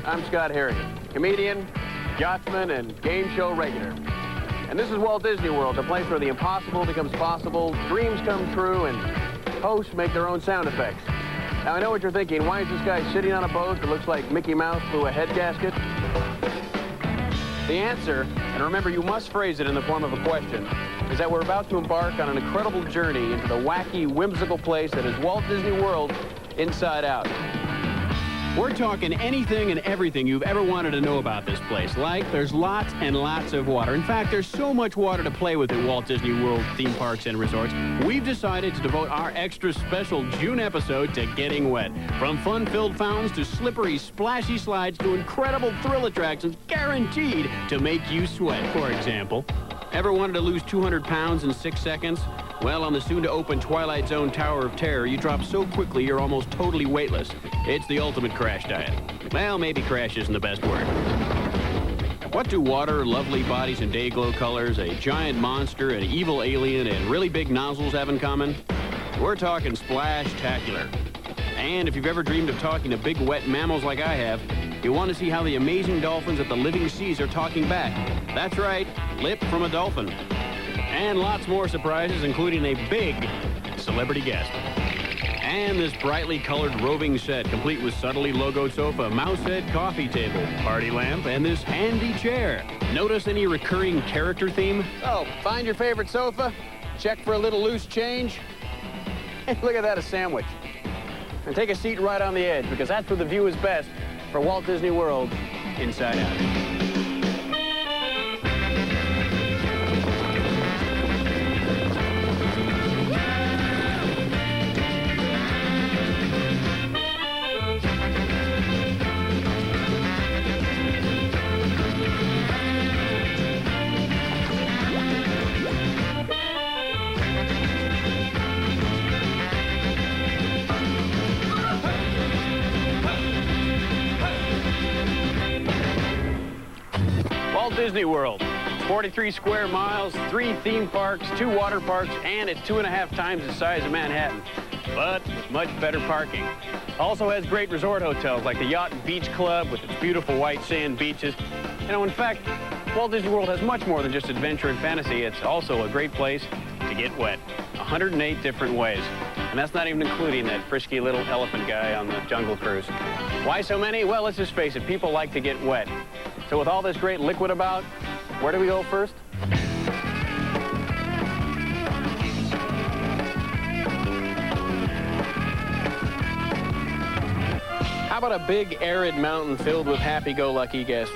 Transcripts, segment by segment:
I'm Scott Harrigan, comedian, yachtsman, and game show regular. And this is Walt Disney World, the place where the impossible becomes possible, dreams come true, and hosts make their own sound effects. Now, I know what you're thinking. Why is this guy sitting on a boat that looks like Mickey Mouse through a head gasket? The answer, and remember, you must phrase it in the form of a question, is that we're about to embark on an incredible journey into the wacky, whimsical place that is Walt Disney World inside out. We're talking anything and everything you've ever wanted to know about this place. Like, there's lots and lots of water. In fact, there's so much water to play with at Walt Disney World theme parks and resorts, we've decided to devote our extra special June episode to getting wet. From fun-filled fountains to slippery, splashy slides to incredible thrill attractions guaranteed to make you sweat, for example. Ever wanted to lose 200 pounds in 6 seconds? Well, on the soon-to-open Twilight Zone Tower of Terror, you drop so quickly you're almost totally weightless. It's the ultimate crash diet. Well, maybe crash isn't the best word. What do water, lovely bodies and day-glow colors, a giant monster, an evil alien, and really big nozzles have in common? We're talking splash-tacular. And if you've ever dreamed of talking to big, wet mammals like I have, you want to see how the amazing dolphins at the living seas are talking back. That's right, lip from a dolphin. And lots more surprises, including a big celebrity guest. And this brightly colored roving set, complete with subtly logoed sofa, mouse head coffee table, party lamp, and this handy chair. Notice any recurring character theme? Oh, find your favorite sofa, check for a little loose change. Hey, look at that, a sandwich. And take a seat right on the edge, because that's where the view is best for Walt Disney World inside out. Walt Disney World, 43 square miles, 3 theme parks, 2 water parks, and it's 2.5 times the size of Manhattan, but with much better parking. Also has great resort hotels like the Yacht and Beach Club with its beautiful white sand beaches. You know, in fact, Walt Disney World has much more than just adventure and fantasy. It's also a great place to get wet, 108 different ways. And that's not even including that frisky little elephant guy on the Jungle Cruise. Why so many? Well, let's just face it, people like to get wet. So with all this great liquid about, where do we go first? How about a big arid mountain filled with happy-go-lucky guests?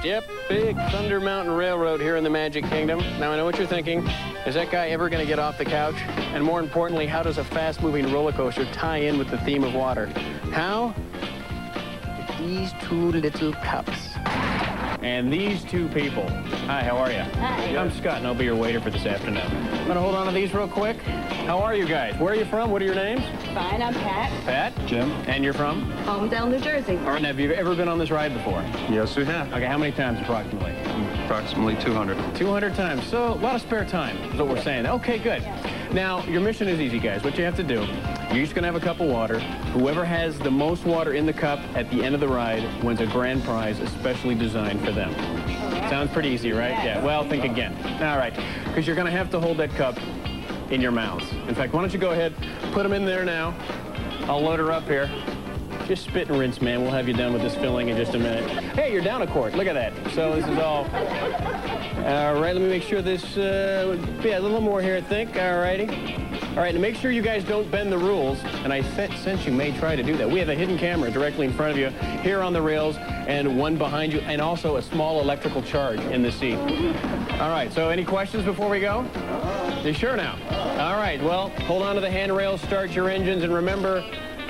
Yep, big Thunder Mountain Railroad here in the Magic Kingdom. Now, I know what you're thinking. Is that guy ever going to get off the couch? And more importantly, how does a fast-moving roller coaster tie in with the theme of water? How? These 2 little cups. And these 2 people. Hi, how are you? Hi. I'm Scott, and I'll be your waiter for this afternoon. I'm gonna hold on to these real quick. How are you guys? Where are you from? What are your names? Fine, I'm Pat. Pat? Jim. And you're from? Hometown, New Jersey. All right, have you ever been on this ride before? Yes, we have. Okay, how many times approximately? Approximately 200. 200 times. So a lot of spare time is what we're saying. Okay, good. Now, your mission is easy, guys. What you have to do, you're just going to have a cup of water. Whoever has the most water in the cup at the end of the ride wins a grand prize especially designed for them. Sounds pretty easy, right? Yeah. Well, think again. All right. Because you're going to have to hold that cup in your mouths. In fact, why don't you go ahead, put them in there now. I'll load her up here. Just spit and rinse, man. We'll have you done with this filling in just a minute. Hey, you're down a quart. Look at that. So this is all... All right, let me make sure this... yeah, a little more here, I think. All righty. All right, and make sure you guys don't bend the rules, and I sense you may try to do that. We have a hidden camera directly in front of you, here on the rails, and one behind you, and also a small electrical charge in the seat. All right, so any questions before we go? You sure now? All right, well, hold on to the handrails, start your engines, and remember,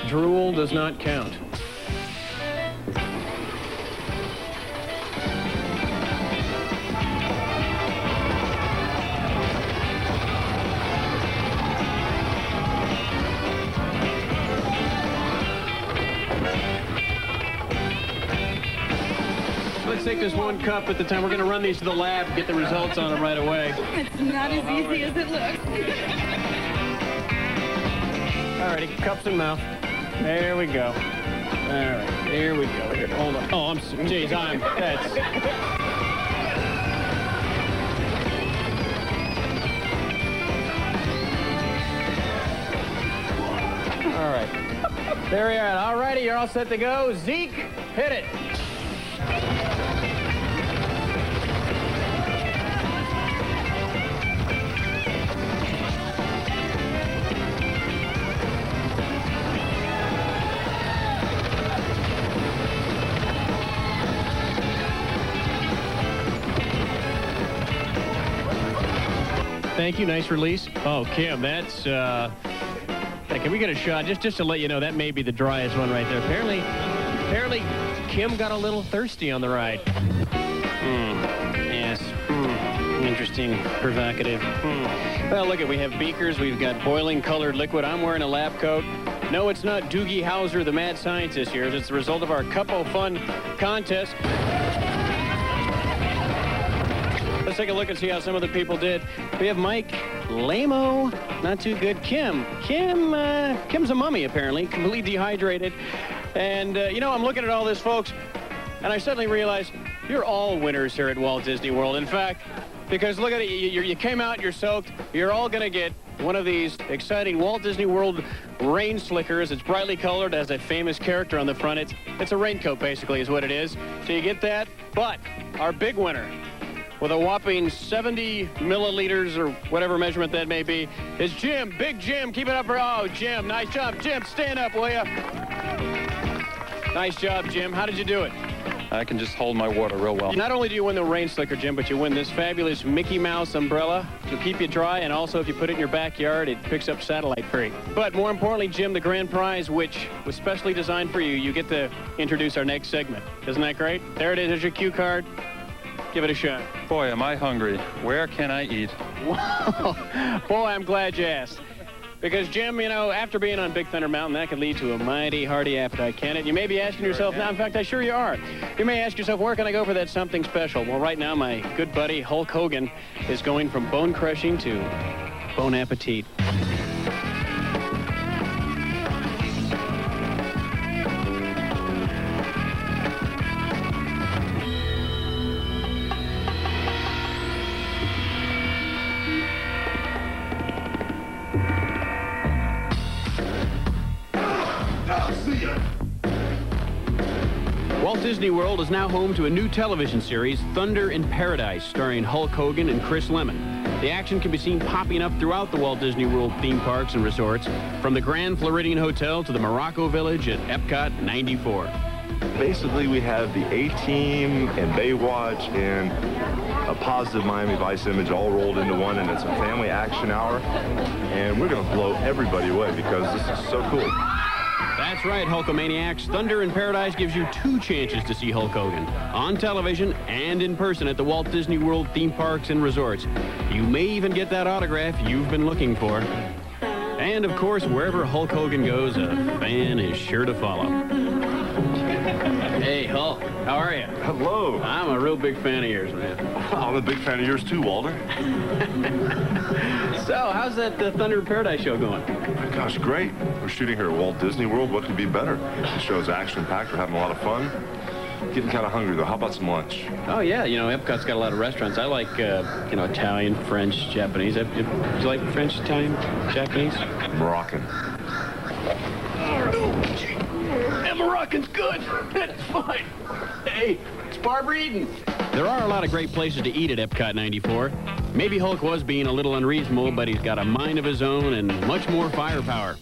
drool does not count. Let's take this one cup at the time. We're going to run these to the lab, get the results on them right away. It's not as easy as it looks. All righty, cups in mouth. There we go. All right, here we go. Here, hold on. Oh, that's... All right. There we are. All righty, you're all set to go. Zeke, hit it. Thank you. Nice release. Oh, Kim, that's... Hey, can we get a shot? Just to let you know, that may be the driest one right there. Apparently, Kim got a little thirsty on the ride. Yes. Interesting. Provocative. Well, look we have beakers. We've got boiling colored liquid. I'm wearing a lab coat. No, it's not Doogie Howser, the mad scientist here. It's the result of our Cup-O Fun contest. Let's take a look and see how some of the people did. We have Mike, lame-o, not too good. Kim's a mummy, apparently, completely dehydrated. And, you know, I'm looking at all this, folks, and I suddenly realize you're all winners here at Walt Disney World. In fact, because look at it, you came out, you're soaked, you're all going to get one of these exciting Walt Disney World rain slickers. It's brightly colored, has a famous character on the front. It's a raincoat, basically, is what it is. So you get that, but our big winner, with a whopping 70 milliliters or whatever measurement that may be, is Jim. Big Jim. Keep it up for... Oh, Jim. Nice job. Jim, stand up, will you? Nice job, Jim. How did you do it? I can just hold my water real well. Not only do you win the rain slicker, Jim, but you win this fabulous Mickey Mouse umbrella to keep you dry, and also if you put it in your backyard, it picks up satellite free. But more importantly, Jim, the grand prize, which was specially designed for you, you get to introduce our next segment. Isn't that great? There it is. There's your cue card. Give it a shot. Boy, am I hungry. Where can I eat? Wow. Boy, I'm glad you asked. Because, Jim, you know, after being on Big Thunder Mountain, that could lead to a mighty hearty appetite, can it? You may be asking yourself now, in fact, I'm sure you are. You may ask yourself, where can I go for that something special? Well, right now, my good buddy Hulk Hogan is going from bone crushing to bon appetit. Walt Disney World is now home to a new television series, Thunder in Paradise, starring Hulk Hogan and Chris Lemon. The action can be seen popping up throughout the Walt Disney World theme parks and resorts, from the Grand Floridian Hotel to the Morocco Village at Epcot 94. Basically, we have the A-Team and Baywatch and a positive Miami Vice image all rolled into one, and it's a family action hour, and we're going to blow everybody away because this is so cool. That's right, Hulkamaniacs. Thunder in Paradise gives you 2 chances to see Hulk Hogan, on television and in person at the Walt Disney World theme parks and resorts. You may even get that autograph you've been looking for. And, of course, wherever Hulk Hogan goes, a fan is sure to follow. Hey, Hulk, how are you? Hello. I'm a real big fan of yours, man. I'm a big fan of yours too, Walter. So, how's that Thunder in Paradise show going? Oh, gosh, great. We're shooting here at Walt Disney World. What could be better? The show's action-packed. We're having a lot of fun. Getting kind of hungry, though. How about some lunch? Oh, yeah. You know, Epcot's got a lot of restaurants. I like, you know, Italian, French, Japanese. Do you like French, Italian, Japanese? Moroccan. That Moroccan's good. That's fine. Hey, it's Barbara Eden. There are a lot of great places to eat at Epcot 94. Maybe Hulk was being a little unreasonable, but he's got a mind of his own and much more firepower.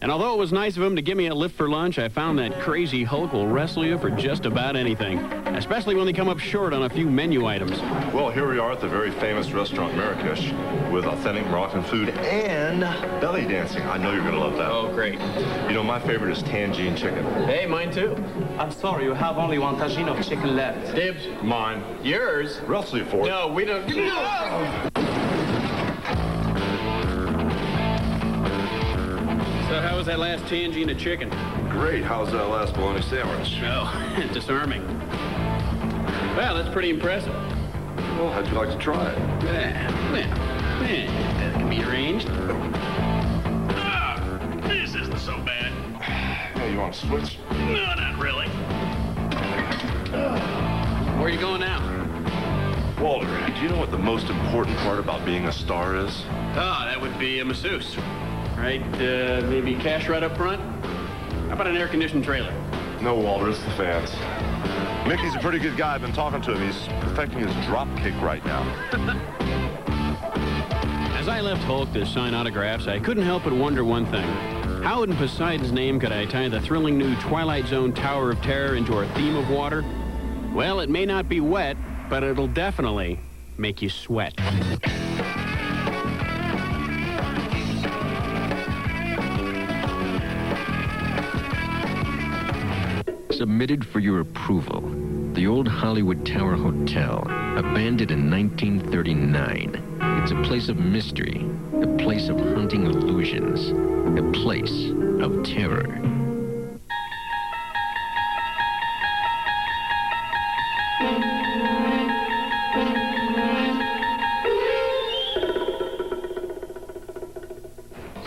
And although it was nice of him to give me a lift for lunch, I found that crazy Hulk will wrestle you for just about anything, especially when they come up short on a few menu items. Well, here we are at the very famous restaurant Marrakesh with authentic Moroccan food and belly dancing. I know you're going to love that. Oh, great. You know, my favorite is tangine chicken. Hey, mine too. I'm sorry, you have only 1 tagine of chicken left. Dibs. Mine. Yours? Wrestle you for it. No, we don't. So how was that last tangine of chicken? Great. How's that last bologna sandwich? Oh, disarming. Well, that's pretty impressive. Well, how'd you like to try it? That can be arranged. This isn't so bad. Hey, you want want to switch? No, not really. Where are you going now? Walter, do you know what the most important part about being a star is? Oh, that would be a masseuse. Right, maybe cash right up front? How about an air-conditioned trailer? No, Walter, it's the fans. Mickey's a pretty good guy. I've been talking to him. He's perfecting his drop kick right now. As I left Hulk to sign autographs, I couldn't help but wonder one thing. How in Poseidon's name could I tie the thrilling new Twilight Zone Tower of Terror into our theme of water? Well, it may not be wet, but it'll definitely make you sweat. Submitted for your approval. The old Hollywood Tower Hotel, abandoned in 1939. It's a place of mystery, a place of haunting illusions, a place of terror.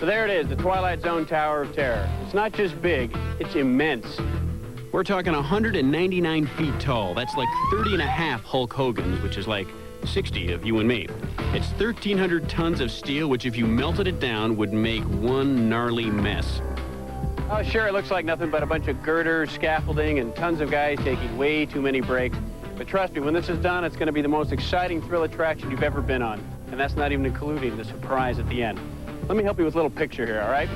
So there it is, the Twilight Zone Tower of Terror. It's not just big, it's immense. We're talking 199 feet tall. That's like 30 and a half Hulk Hogan's, which is like 60 of you and me. It's 1,300 tons of steel, which if you melted it down would make one gnarly mess. Oh, sure, it looks like nothing but a bunch of girders, scaffolding, and tons of guys taking way too many breaks. But trust me, when this is done, it's going to be the most exciting thrill attraction you've ever been on. And that's not even including the surprise at the end. Let me help you with a little picture here, all right?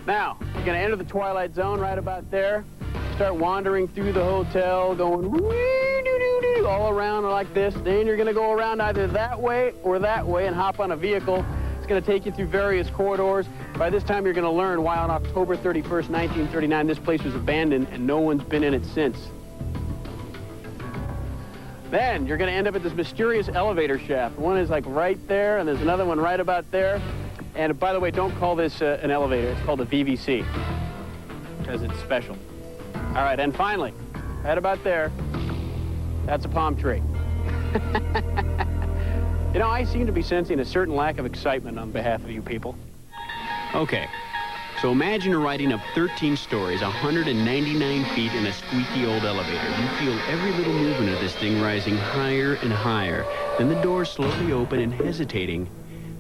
Now, you're going to enter the Twilight Zone right about there. Start wandering through the hotel, going wee-doo-doo-doo, all around like this. Then you're going to go around either that way or that way and hop on a vehicle. It's going to take you through various corridors. By this time, you're going to learn why on October 31st, 1939, this place was abandoned and no one's been in it since. Then you're going to end up at this mysterious elevator shaft. One is like right there, and there's another one right about there. And by the way, don't call this an elevator. It's called a VVC because it's special. All right, and finally, right about there, that's a palm tree. You know, I seem to be sensing a certain lack of excitement on behalf of you people. Okay, so imagine you're riding up 13 stories, 199 feet in a squeaky old elevator. You feel every little movement of this thing rising higher and higher. Then the doors slowly open and hesitating,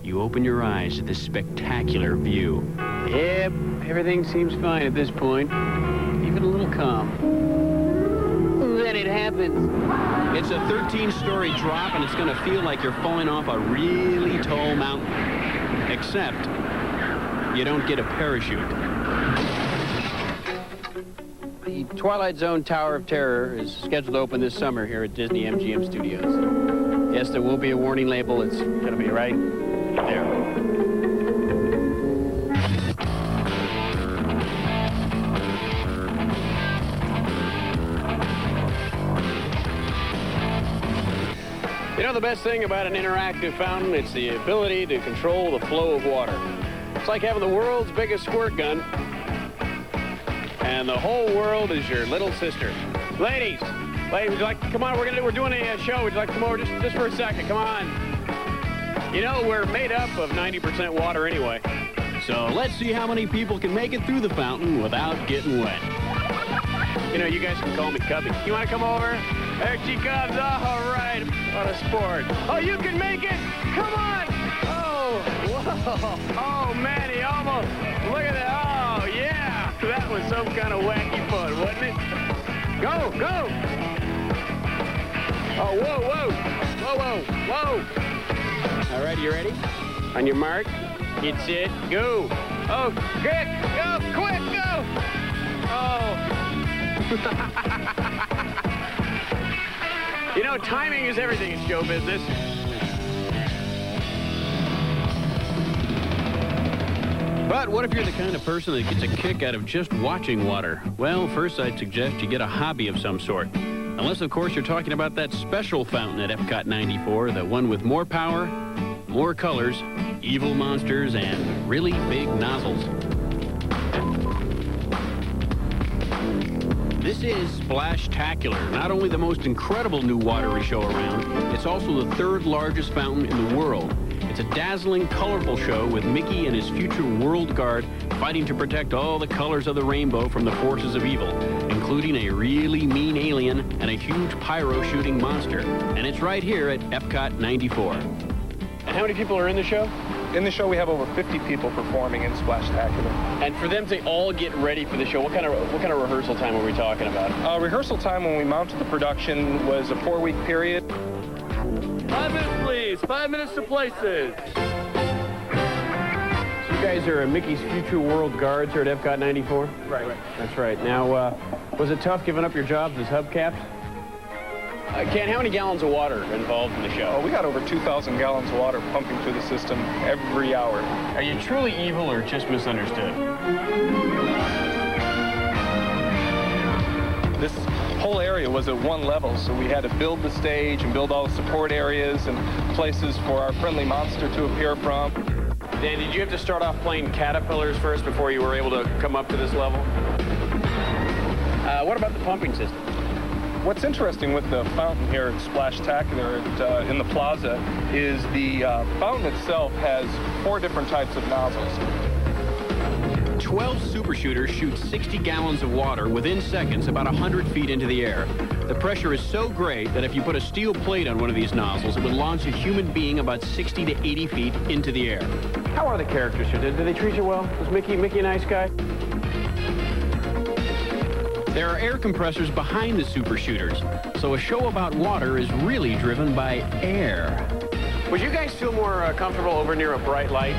you open your eyes to this spectacular view. Yep, everything seems fine at this point. Even a little calm. Then it happens. It's a 13-story drop, and it's going to feel like you're falling off a really tall mountain. Except, you don't get a parachute. The Twilight Zone Tower of Terror is scheduled to open this summer here at Disney MGM Studios. Yes, there will be a warning label. It's going to be right there. You know the best thing about an interactive fountain? It's the ability to control the flow of water. It's like having the world's biggest squirt gun, and the whole world is your little sister. Ladies, would you like to come on? We're doing a show. Would you like to come over just for a second? Come on. You know, we're made up of 90% water anyway. So let's see how many people can make it through the fountain without getting wet. You know, you guys can call me Cubby. You want to come over? There she comes. All right. What a sport. Oh, you can make it. Come on. Oh, whoa. Oh, man, he almost. Look at that. Oh, yeah. That was some kind of wacky fun, wasn't it? Go, go. Oh, whoa, whoa. Whoa, whoa, whoa. All right, you ready? On your mark, get set, go. Oh, quick, go, quick, go. Oh. You know, timing is everything in show business. But what if you're the kind of person that gets a kick out of just watching water? Well, first I'd suggest you get a hobby of some sort. Unless, of course, you're talking about that special fountain at Epcot 94, the one with more power, more colors, evil monsters, and really big nozzles. This is Splash-tacular, not only the most incredible new watery show around, it's also the third largest fountain in the world. It's a dazzling, colorful show with Mickey and his future world guard fighting to protect all the colors of the rainbow from the forces of evil, including a really mean alien and a huge pyro-shooting monster. And it's right here at Epcot 94. And how many people are in the show? In the show, we have over 50 people performing in Splashtacular. And for them to all get ready for the show, what kind of rehearsal time are we talking about? Rehearsal time when we mounted the production was a 4-week period. 5 minutes, please. 5 minutes to places. So you guys are Mickey's future world guards here at Epcot 94? Right. That's right. Now, was it tough giving up your jobs as hubcaps? Ken, how many gallons of water are involved in the show? We got over 2,000 gallons of water pumping through the system every hour. Are you truly evil or just misunderstood? This whole area was at one level, so we had to build the stage and build all the support areas and places for our friendly monster to appear from. Dan, did you have to start off playing caterpillars first before you were able to come up to this level? What about the pumping system? What's interesting with the fountain here at Splashtacular in the plaza is the fountain itself has 4 different types of nozzles. 12 super shooters shoot 60 gallons of water within seconds about 100 feet into the air. The pressure is so great that if you put a steel plate on one of these nozzles, it would launch a human being about 60 to 80 feet into the air. How are the characters here? Did they treat you well? Was Mickey a nice guy? There are air compressors behind the super shooters, so a show about water is really driven by air. Would you guys feel more comfortable over near a bright light?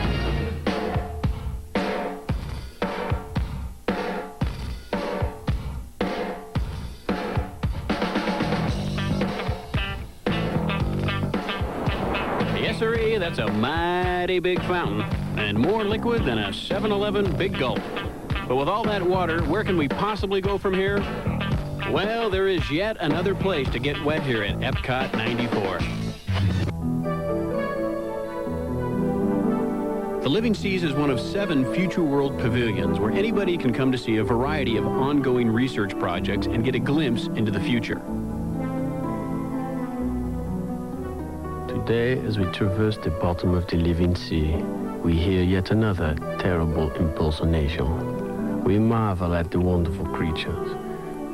Yes, sir, that's a mighty big fountain, and more liquid than a 7-Eleven Big Gulp. But with all that water, where can we possibly go from here? Well, there is yet another place to get wet here at Epcot 94. The Living Seas is one of 7 Future World pavilions where anybody can come to see a variety of ongoing research projects and get a glimpse into the future. Today, as we traverse the bottom of the living sea, we hear yet another terrible impersonation. We marvel at the wonderful creatures,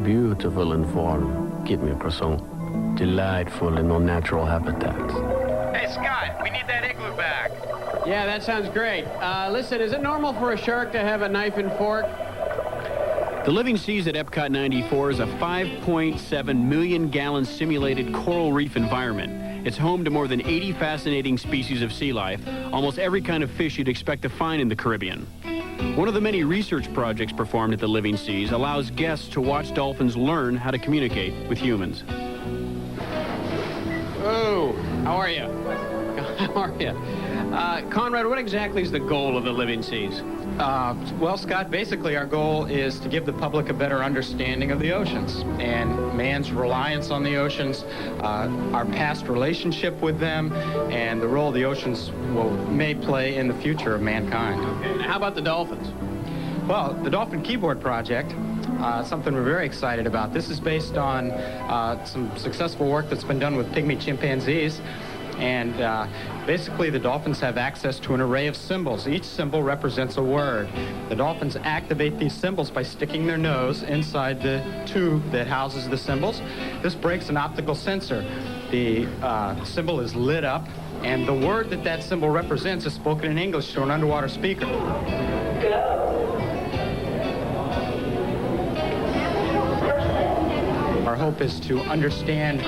beautiful and warm, get me a croissant, delightful in unnatural habitats. Hey, Scott, we need that igloo back. Yeah, that sounds great. Listen, is it normal for a shark to have a knife and fork? The Living Seas at Epcot 94 is a 5.7 million gallon simulated coral reef environment. It's home to more than 80 fascinating species of sea life, almost every kind of fish you'd expect to find in the Caribbean. One of the many research projects performed at the Living Seas allows guests to watch dolphins learn how to communicate with humans. Oh, how are you? How are you? Conrad, what exactly is the goal of the Living Seas? Well, Scott, basically our goal is to give the public a better understanding of the oceans and man's reliance on the oceans, our past relationship with them, and the role the oceans may play in the future of mankind. Okay. How about the dolphins? Well, the Dolphin Keyboard Project, something we're very excited about. This is based on some successful work that's been done with pygmy chimpanzees. And basically, the dolphins have access to an array of symbols. Each symbol represents a word. The dolphins activate these symbols by sticking their nose inside the tube that houses the symbols. This breaks an optical sensor. The symbol is lit up, and the word that symbol represents is spoken in English to an underwater speaker. Our hope is to understand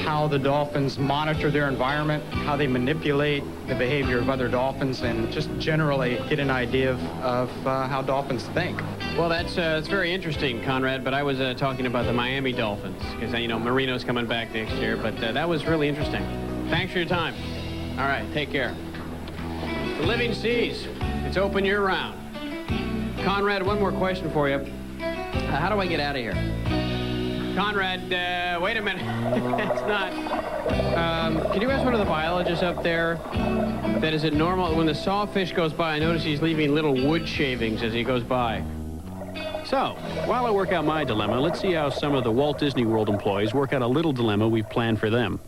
how the dolphins monitor their environment, how they manipulate the behavior of other dolphins, and just generally get an idea of how dolphins think. Well, that's very interesting, Conrad, but I was talking about the Miami Dolphins, because, you know, Marino's coming back next year, but that was really interesting. Thanks for your time. All right, take care. The Living Seas, it's open year-round. Conrad, one more question for you. How do I get out of here? Conrad, wait a minute. It's not. Can you ask one of the biologists up there that is it normal when the sawfish goes by? I notice he's leaving little wood shavings as he goes by. So, while I work out my dilemma, let's see how some of the Walt Disney World employees work out a little dilemma we've planned for them.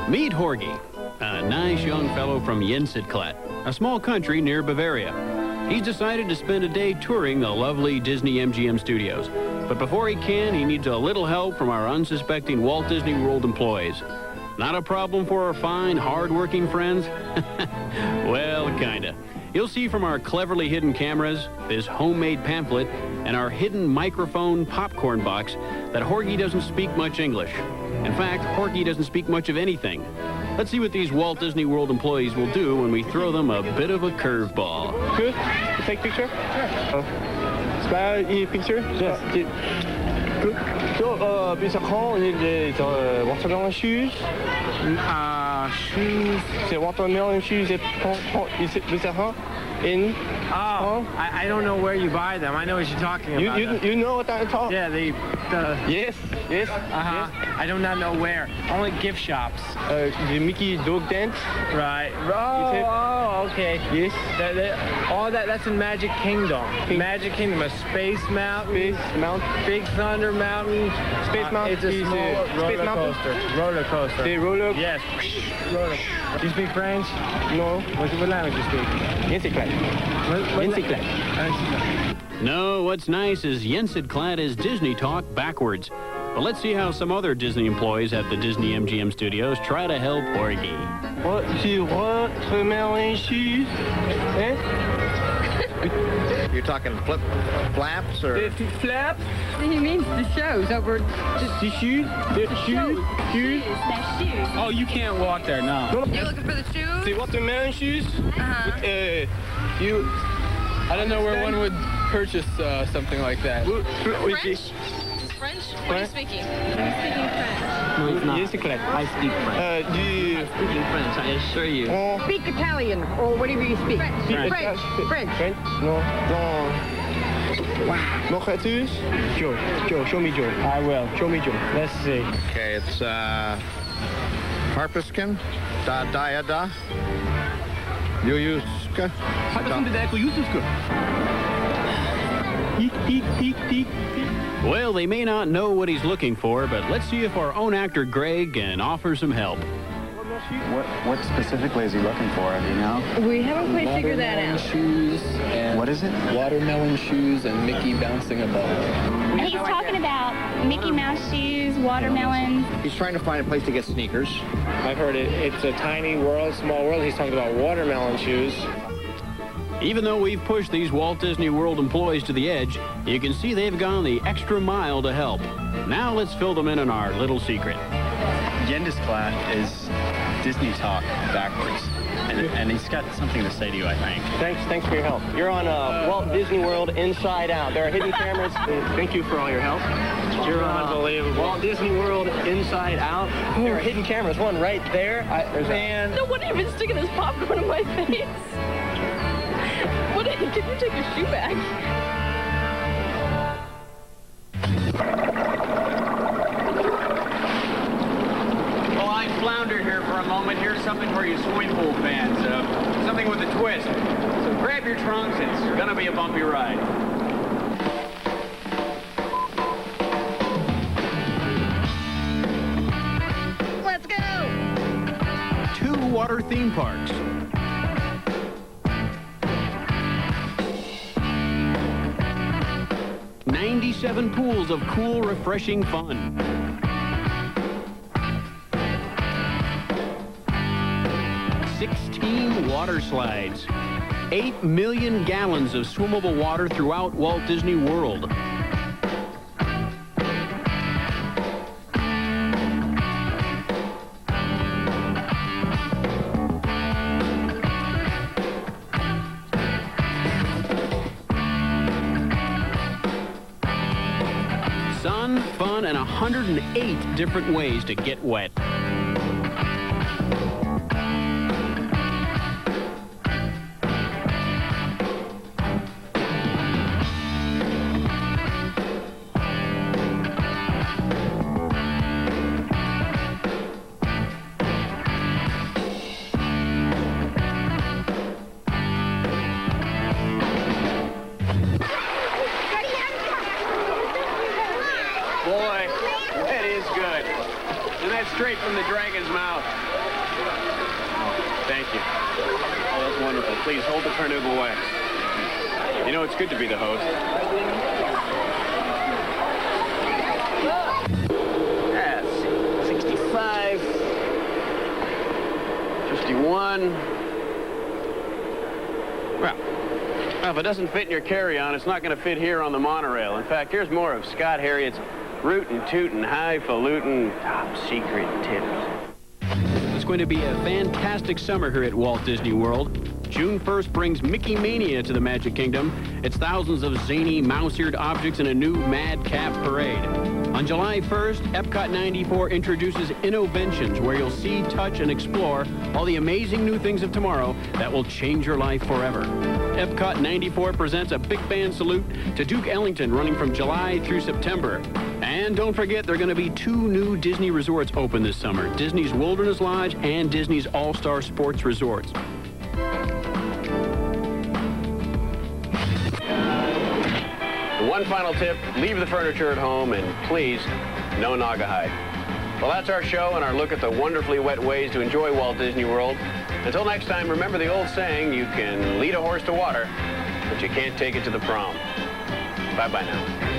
Meet Horgy, a nice young fellow from Jensitklat, a small country near Bavaria. He's decided to spend a day touring the lovely Disney MGM studios. But before he can, he needs a little help from our unsuspecting Walt Disney World employees. Not a problem for our fine, hard-working friends? Well, kinda. You'll see from our cleverly hidden cameras, this homemade pamphlet, and our hidden microphone popcorn box that Horgy doesn't speak much English. In fact, Horgy doesn't speak much of anything. Let's see what these Walt Disney World employees will do when we throw them a bit of a curveball. Good? You take picture? Sure. Smile, picture? Yes. Good. So, Mr. Kong, watermelon shoes? Shoes. The watermelon shoes is it Mr. Kong? In? Oh, I don't know where you buy them. I know what you're talking about. You know what I'm talking? Yeah, the Yes. Yes. I do not know where. Only gift shops. The Mickey dog dance. Right. Oh, okay. Yes. That's in Magic Kingdom. Magic Kingdom, a Space Mountain. Space Mountain. Big Thunder Mountain. Space Mountain. It's a small roller coaster. Roller coaster. The roller. Yes. Roller. Do you speak French? No. What language do you speak? Jensitklat. No, what's nice is Jensitklat is Disney talk backwards. But let's see how some other Disney employees at the Disney MGM studios try to help Horgy. What? The watermelon shoes? Eh? You're talking flaps or? The flaps? He means the shows over The shoes? The shoes? Shoes? shoes. Oh, you can't walk there, no. You're looking for the shoes? The watermelon shoes? I don't know where one would purchase something like that. French? French? What are you speaking? I'm speaking French. No, it's not. Jensitklat. I speak French. Speaking French, I assure you. Speak Italian or whatever you speak. French. French. No. Nog het eens? Joe, show me Joe. I will. Show me Joe. Let's see. Okay, it's Harpuskin, da. Yuska. Well, they may not know what he's looking for, but let's see if our own actor Greg can offer some help. What specifically is he looking for? Do you know? We haven't quite figured that out. Shoes and What is it? Watermelon shoes and Mickey bouncing a ball. He's talking about Mickey Mouse shoes, watermelons. He's trying to find a place to get sneakers. I've heard it's a tiny world, small world. He's talking about watermelon shoes. Even though we've pushed these Walt Disney World employees to the edge, you can see they've gone the extra mile to help. Now let's fill them in on our little secret. Jensitklat is Disney talk backwards. And he's got something to say to you, I think. Thanks for your help. You're on Walt Disney World Inside Out. There are hidden cameras. Thank you for all your help. You're on Unbelievable. Walt Disney World Inside Out. There are hidden cameras. One right there. Man. No wonder you've been sticking this popcorn in my face. Can you take your shoe back? Well, I flounder here for a moment. Here's something for you swimming pool fans. Something with a twist. So grab your trunks. It's gonna be a bumpy ride. Let's go! 2 water theme parks. 97 pools of cool, refreshing fun. 16 water slides. 8 million gallons of swimmable water throughout Walt Disney World. Sun, fun, and 108 different ways to get wet. Boy, that is good. And that's straight from the dragon's mouth. Thank you. Oh, that's wonderful. Please hold the turnip away. You know, it's good to be the host. Let's see. 65. 51. Well, if it doesn't fit in your carry-on, it's not going to fit here on the monorail. In fact, here's more of Scott Harriet's rootin' tootin' highfalutin' top secret tips. It's going to be a fantastic summer here at Walt Disney World. June 1st brings Mickey Mania to the Magic Kingdom. It's thousands of zany, mouse-eared objects in a new Madcap parade. On July 1st, Epcot 94 introduces Innoventions, where you'll see, touch, and explore all the amazing new things of tomorrow that will change your life forever. Epcot 94 presents a big band salute to Duke Ellington running from July through September. And don't forget, there are going to be 2 new Disney resorts open this summer, Disney's Wilderness Lodge and Disney's All-Star Sports Resorts. One final tip, leave the furniture at home and please, no Naga hide. Well, that's our show and our look at the wonderfully wet ways to enjoy Walt Disney World. Until next time, remember the old saying, you can lead a horse to water, but you can't take it to the prom. Bye-bye now.